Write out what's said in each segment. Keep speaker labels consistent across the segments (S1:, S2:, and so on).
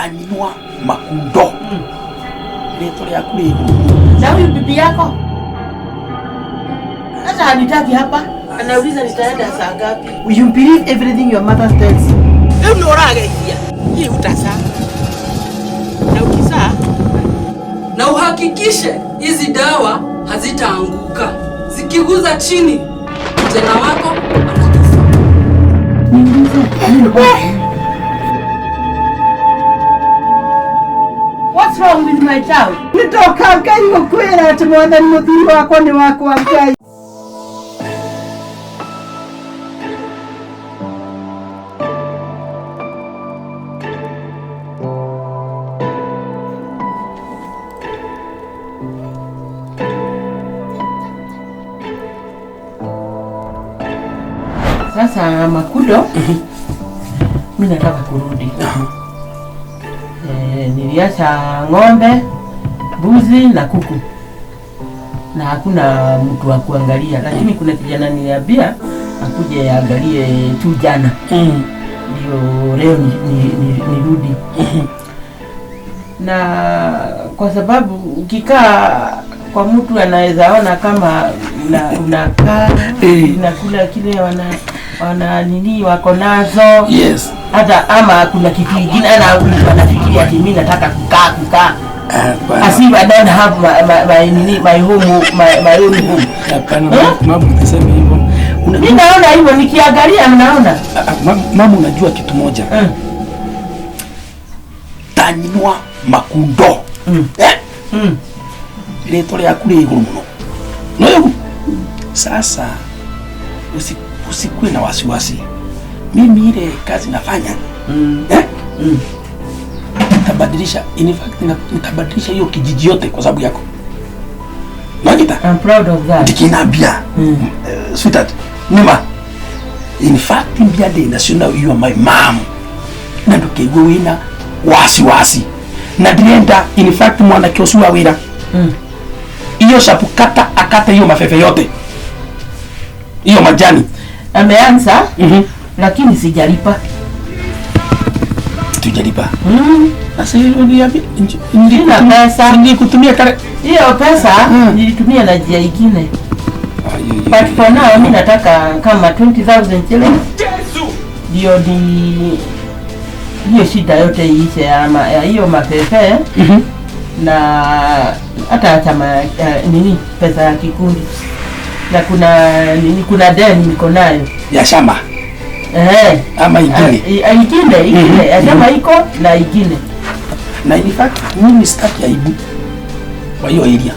S1: Tanyinua Makundo. Leto ya kule.
S2: Na huyu bibi yako? Hata hanitaki hapa. Anauliza nitaenda saa ngapi. Will you believe everything your mother tells you? Hebu oraga hia. Hii utazaa. Na ukizaa
S3: na uhakikishe hizi dawa hazitaanguka. Zikiguza chini, kijana wako anakufa.
S2: What's wrong with my child?
S4: Nitoka Ngai gukwira ati mwathani muthiri wakwa ni wakwa Ngai.
S2: Sasa Makundo, mimi nataka kurudi. Niliacha ng'ombe, mbuzi na kuku. Na hakuna mtu wa kuangalia, lakini kuna kijana niliambia akuje aangalie tu jana. Ndio leo nirudi. Na kwa sababu ukikaa kwa mtu anaweza ona kama unakaa unakula kile wana nini wako nazo.
S1: Yes.
S2: Hata ama kuna kitu kingine anafikiria ati mimi nataka kukaa. As if I don't have my own home.
S1: Hapana, mama unasema hivyo.
S2: Mimi naona hivyo nikiangalia mnaona.
S1: Mama unajua kitu moja. Tanyinua Makundo. Leto ya kule iguru muno. No sasa usikue na wasiwasi. Mimi ile kazi nafanya nitabadilisha, in fact nitabadilisha hiyo kijiji yote kwa sababu yako. Magita,
S2: I'm proud of that.
S1: Dikinabia. Sweetheart, Nima. In fact mbia de national you are my mom. Na ndokegwe wina wasiwasi. Na ndienda in fact mwana kiosua wira. Iyo shapu akata hiyo mafefe yote. Hiyo majani.
S2: Ameanza, lakini sijalipa.
S1: Tujalipa. Sasa hiyo
S2: ndio pesa.
S1: Ndio kutumia kale.
S2: Hiyo pesa nilitumia na njia nyingine. But for now mimi nataka kama 20,000 shillings. Ndio hiyo shida yote iishe ya hiyo mafefe. Na hata chama nini pesa ya kikundi. Na kuna deni niko nayo
S1: ya shamba. Ama ingine.
S2: Ya shamba iko na ingine.
S1: Na in fact mimi sitaki aibu kwa hiyo area.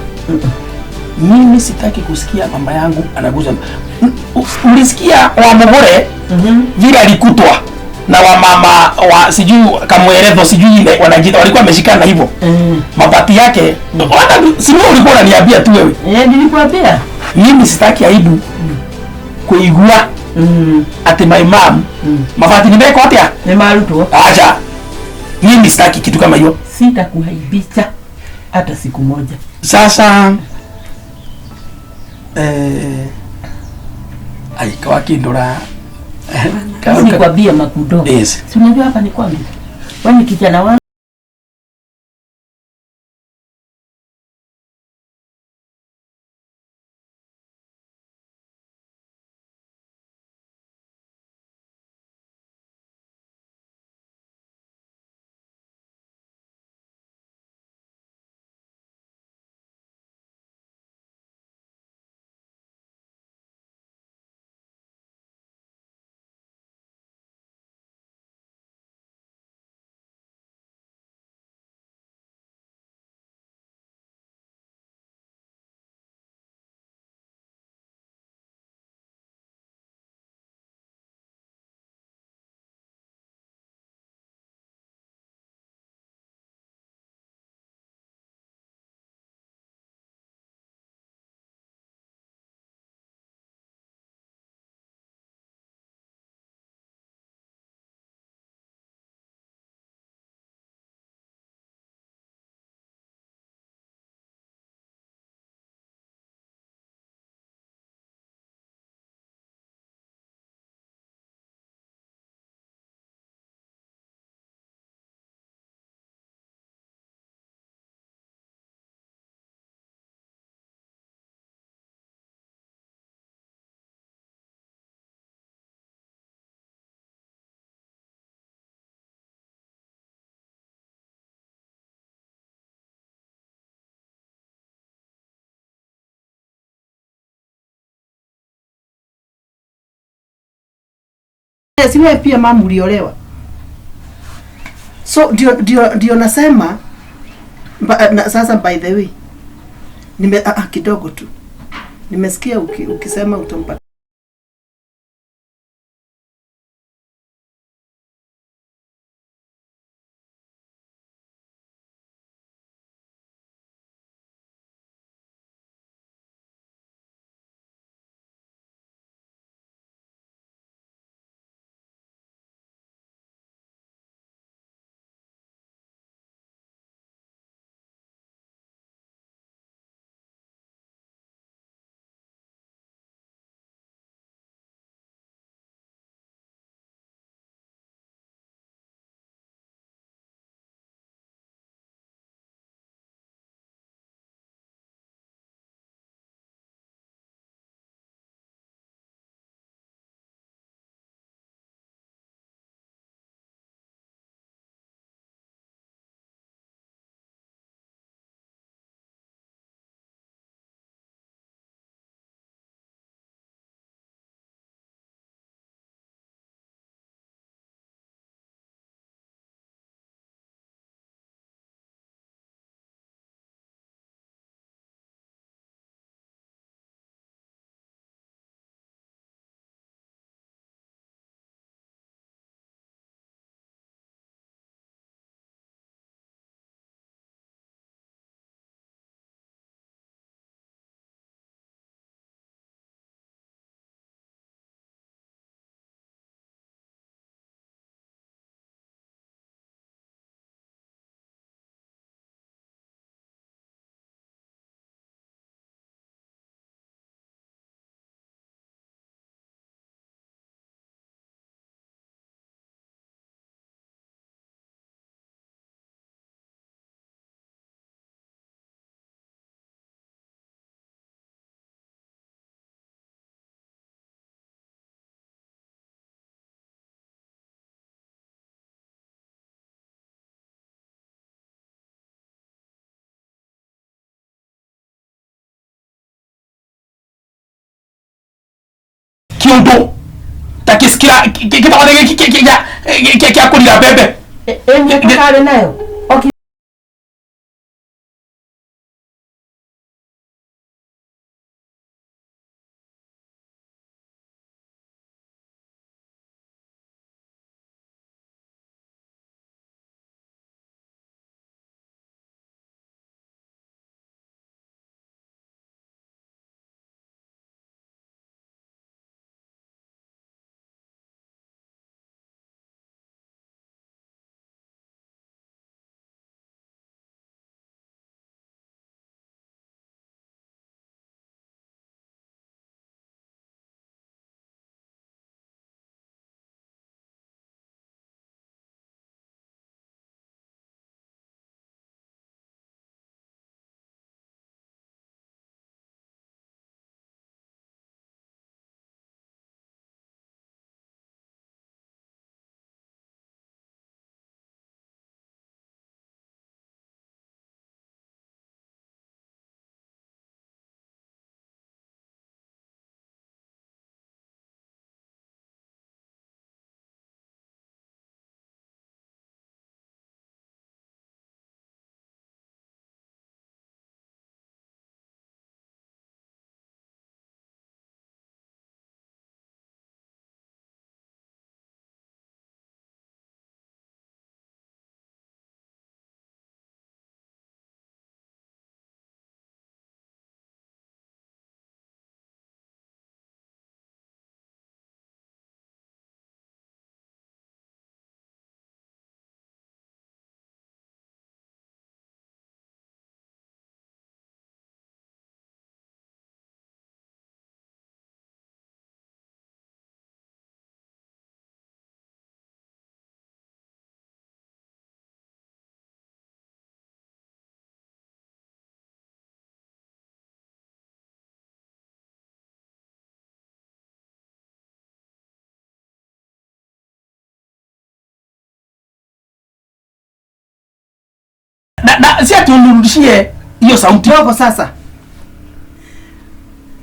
S1: Mimi sitaki kusikia mama yangu anaguza. Ulisikia wa Mugore vile alikutwa na wa mama wa sijui Kamwerevo sijui ile wanajiita walikuwa wameshikana hivyo. Mabati yake wana sio ulikuwa unaniambia tu wewe.
S2: Nilikuambia.
S1: Mimi sitaki aibu kuigua ati my mom mabati nimeko atia
S2: ni maruto.
S1: Acha mimi sitaki kitu kama hiyo.
S2: Sitakuaibisha hata siku moja.
S1: Sasa aikawa kindora
S2: nikwambia Makundo.
S1: Yes.
S2: Si unajua hapa ni kwangu. Wewe kijana wangu.
S4: Siwe pia mama uliolewa. So ndio nasema sasa by the way. Kidogo tu. Nimesikia ukisema utampa
S1: Kionto takisikia kitawadege kia kulira bebe
S2: tukale nayo. Okay.
S1: Si atunurudishie hiyo sauti
S4: yako sasa.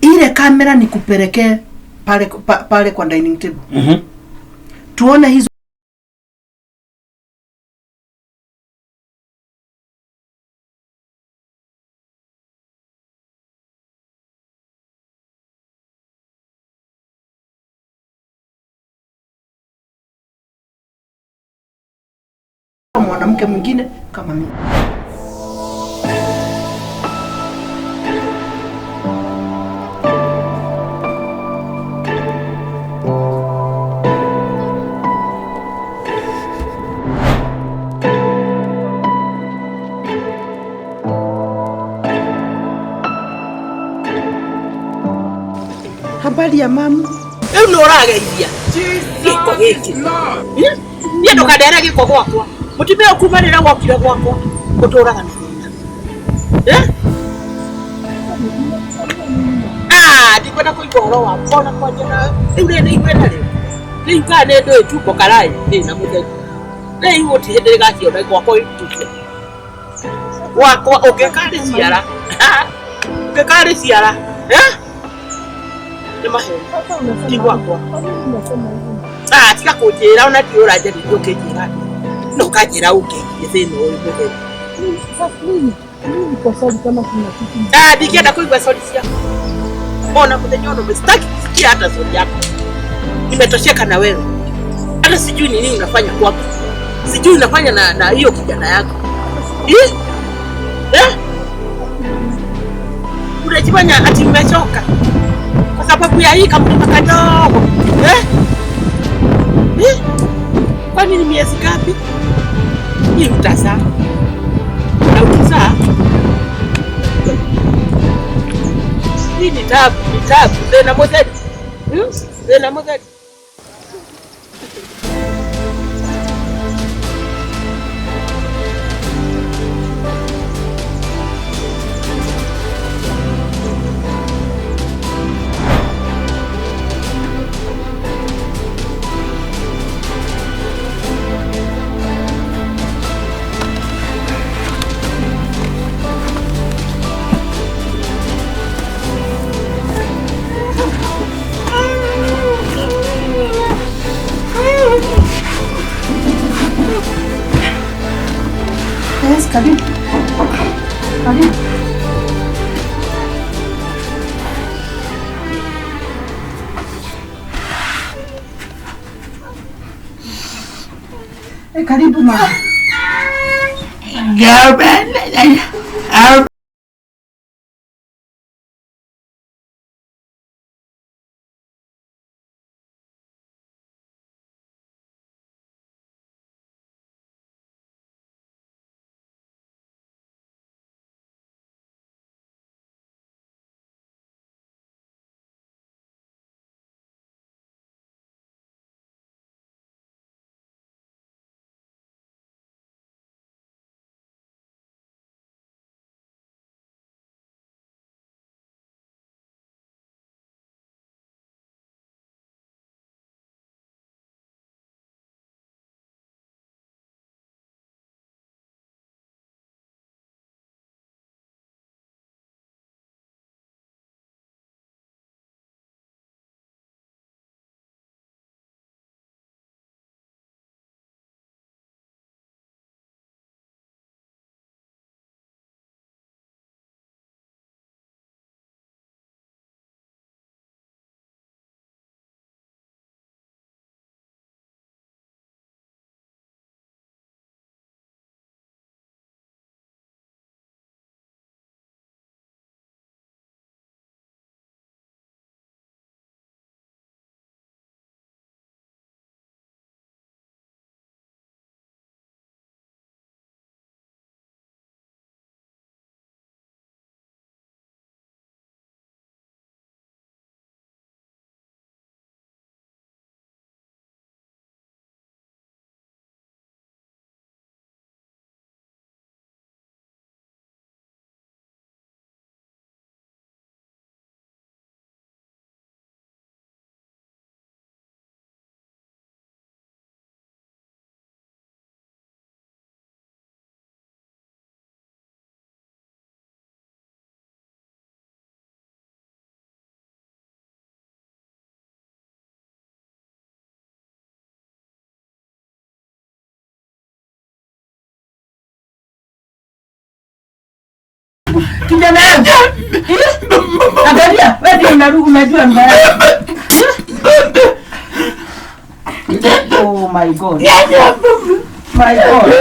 S4: Ile kamera nikupelekee pale kwa dining table.
S1: tuone hizo mwanamke mwingine kama mimi. Habari ya mama.
S2: Eno orageithia. Giko giki. Niĩ ndũkandere gĩko gwakwa. Mũtumia ũkumanĩra gwokire gwakwa gũtũraga na thĩna. Ndikwenda kũigua ũhoro wakwa na kwanja nawe. Rĩu nĩ igweta rĩu. Rĩu kana nĩ ndũĩ tumbo karai ndĩ na mũthenya. Rĩu gũtirĩ hĩndĩ rĩgakiona gwakwa ituke. Gwakwa ũngĩkarĩ ciara. Ũngĩkarĩ ciara. Nĩ maheni. Ti gwakwa. Tiga kũnjĩra ona ti ũranjarĩria ũkĩnjĩra. No kajira uke thĩna ũyũ mũthenya. Ndikienda kũigua stori ciaku. Mbona mũthenya ũyũ sitaki kusikia hata stori yako. Nimetosheka na wewe. Hata sijui ni nini unafanya kwako. Sijui unafanya na hiyo kijana yako. Unajifanya ati umechoka kwa sababu ya hii kamlima kadogo. Kwani ni miezi ngapi? Hii utazaa. Na ukizaa hii ni tabu. Zena mozedi. Zena mozedi.
S1: Yes, karibu. Karibu. Karibu mama.
S2: Kijana yangu. Angalia, wewe unajua mbaya. Oh my God. My God.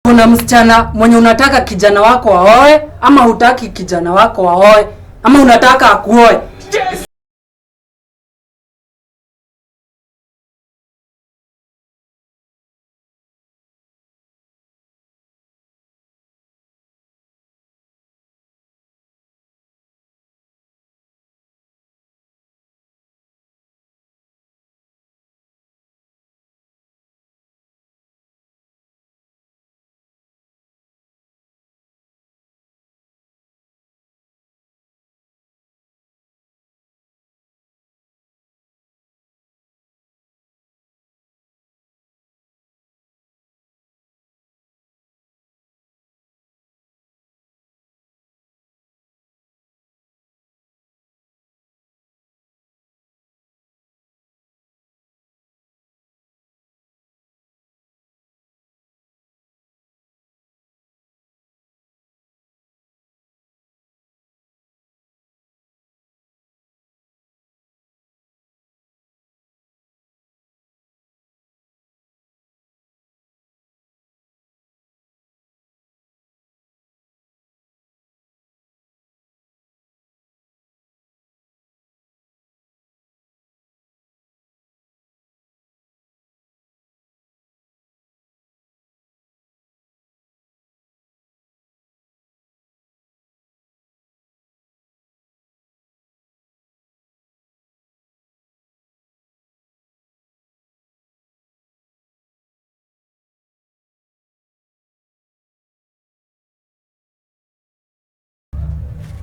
S3: Kuna msichana mwenye unataka kijana wako aoe ama hutaki kijana wako aoe ama unataka akuoe?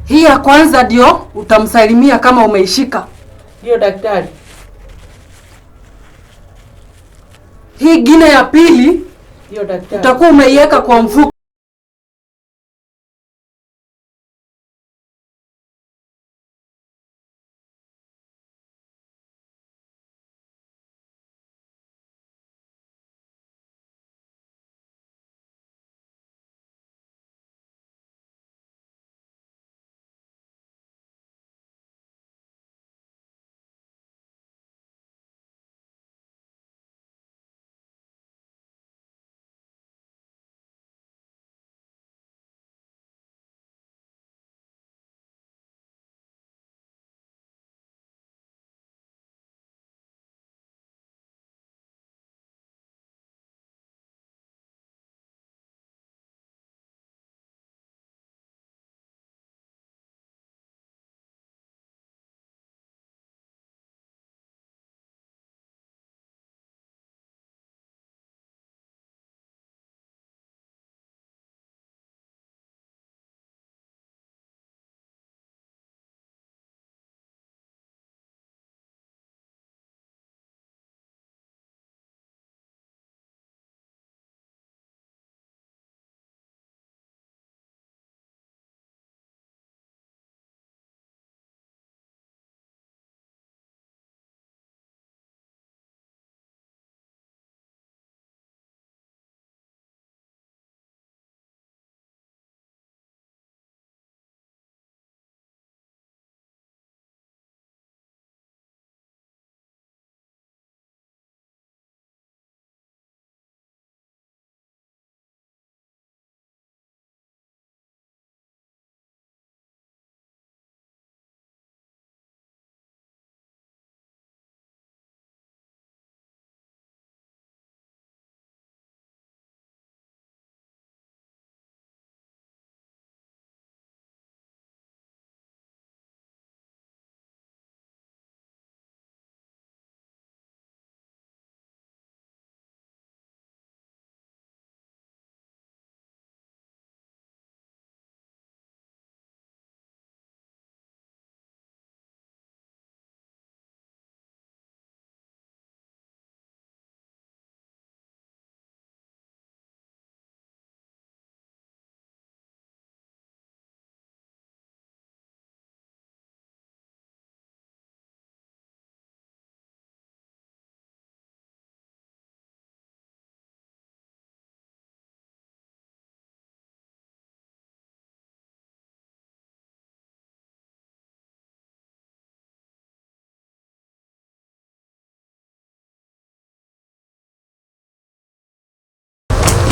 S3: Hii ya kwanza ndio utamsalimia kama umeishika.
S2: Ndio daktari.
S3: Hii gine ya pili
S2: Ndio daktari.
S3: utakuwa umeiweka kwa mfuko.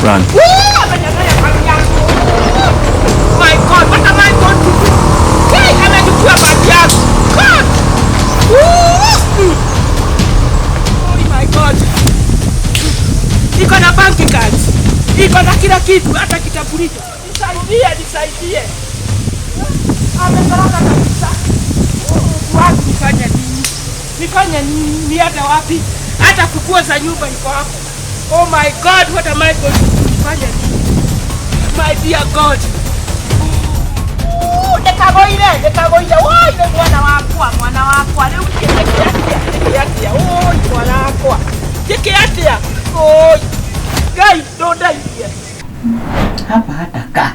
S5: gani?
S6: My God, what am I going to do? Hey, amechukua bagi yangu. God. Oh my God. Iko na bank cards. Iko na kila kitu, hata kitambulisho. Nisaidie. Ametoroka kabisa. Wapi nifanye nini? Niende wapi? Hata kukuwa za nyumba iko hapo. Oh my God, what am I going to do? Nifanye nini? My dear God. Nekagoire. Woi, mwana wakwa. Leo kiatia. Oi, mwana wakwa. Kiatia. Oi. Guys, don't die here.
S2: Hapa hata kaa.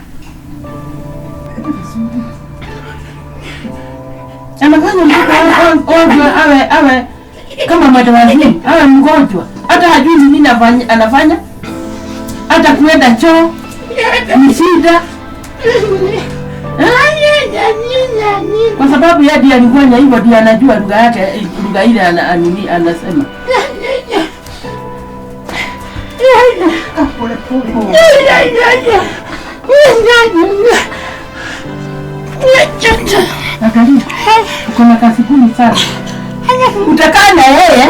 S2: Anafanya mgonjwa awe kama madawazimu, awe mgonjwa. Hata hajui nini anafanya. Hata kuenda choo ni shida. Kwa sababu yeye ndiye alifanya hivyo, ndiye anajua lugha yake, lugha ile anasema. Angalia, kuna kazi kubwa sana. Utakaa na yeye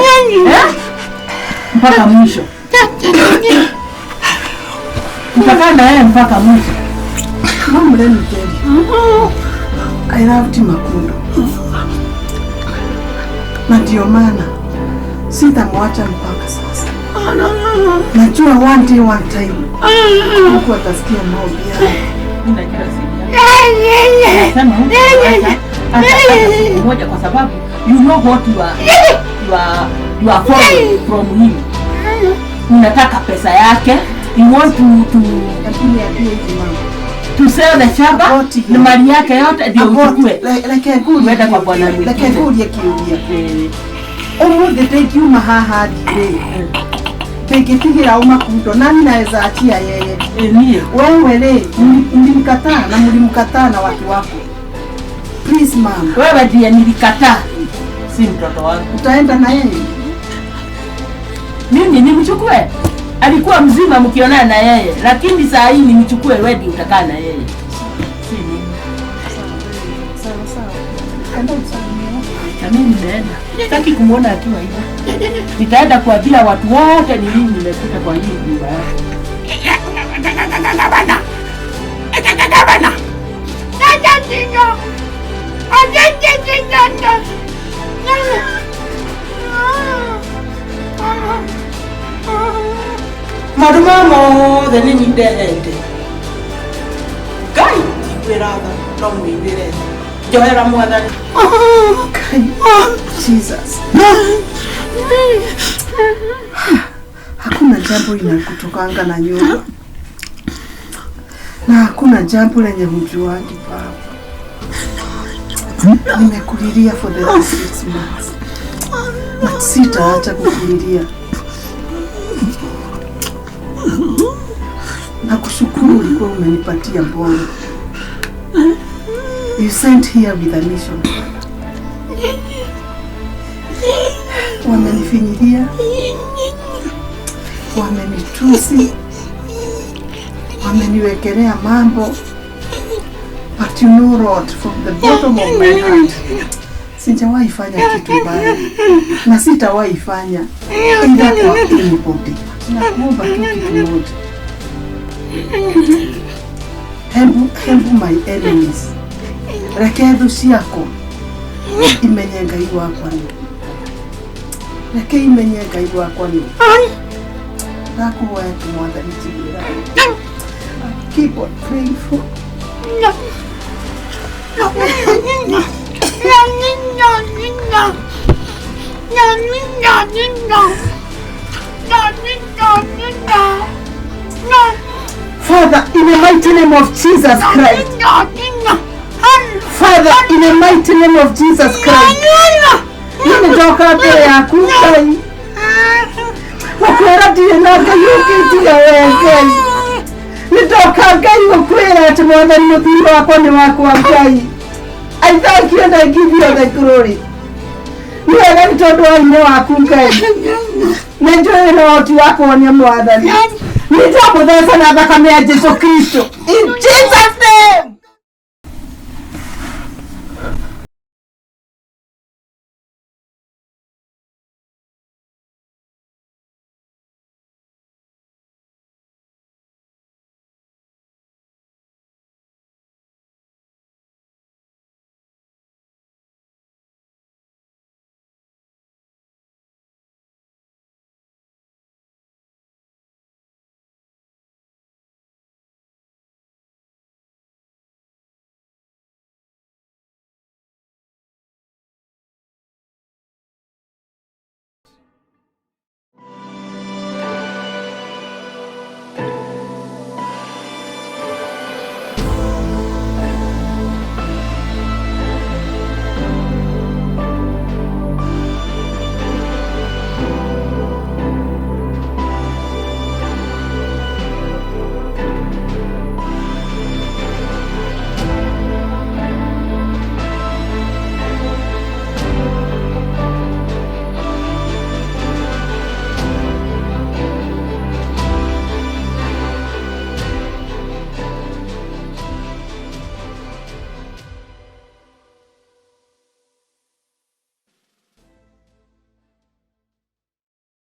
S2: mpaka mwisho. Utakaa na yeye mpaka mwisho.
S4: Mama leo nitende. I love Timakundo. Na ndio maana sitamwacha mpaka sasa. Najua one day one time Mungu atasikia maombi yangu.
S2: Ninajua sisi. Nasema moja kwa sababu you know what you are from him. Unataka pesa yake. You want to sell the shamba na mali yake yote ndio uchukue.
S4: Like good
S2: Wenda kwa bwana mwingine.
S4: Like good yakiudia. Umuthi thank you mahaha dire. Pekipigira Makundo nani naweza achia yeye?
S2: Ndiyo.
S4: Wewe le mlimkataa na watu wako. Please mama.
S2: Wewe ndiye nilikataa. Si mtoto wangu.
S4: Utaenda na yeye?
S2: Mimi nimchukue. Alikuwa mzima mkionana na yeye, lakini saa hii nimchukue wewe ndio utakaa na yeye. Si mimi.
S4: Sawa. Enda usalimie.
S2: Na mimi nimeenda. Sitaki kumuona akiwa hivi. Nitaenda kuambia watu wote ni mimi nimekuja kwa hii nyumba yako.
S6: Marumamo the nini ndende. Gai ikweraga no mwibire. Johera mwathani.
S4: Jesus. Hakuna jambo inakutokanga na nyumba. Na hakuna jambo lenye mjuangi baba. Nimekulilia for the last 6 months. But sitaacha kukulilia. Na kushukuru ulikuwa umenipatia mbona. You sent here with a mission. Wamenifinyilia, wamenitusi, wameniwekelea mambo. But you know Lord, from the bottom of my heart, sijawahi fanya kitu mbaya na sitawahi fanya ila kwa anybody. Nakuomba tu kitu moja. Hembu my enemies. Reke ciako imenyenga iwakwa ni. Reke imenyenga iwakwa ni. Ndakuhoya tu Mwathani njigĩra. Keep on praying for. Father, in the mighty name of Jesus Christ. Father, in the mighty name of Jesus Christ. Nimetoka mbele yako Ngai. Wakwera ndiye na Ngai ukitiga wewe. Nitoka Ngai wakwera ati Mwathani muthuri wakwa ni wakwa Ngai. I thank you and I give you the glory. Ni wega ni tondu wa ine waku Ngai. Nenjoe na watu wako ni Mwathani. Nitamuthesa na thakame ya Yesu Kristo. In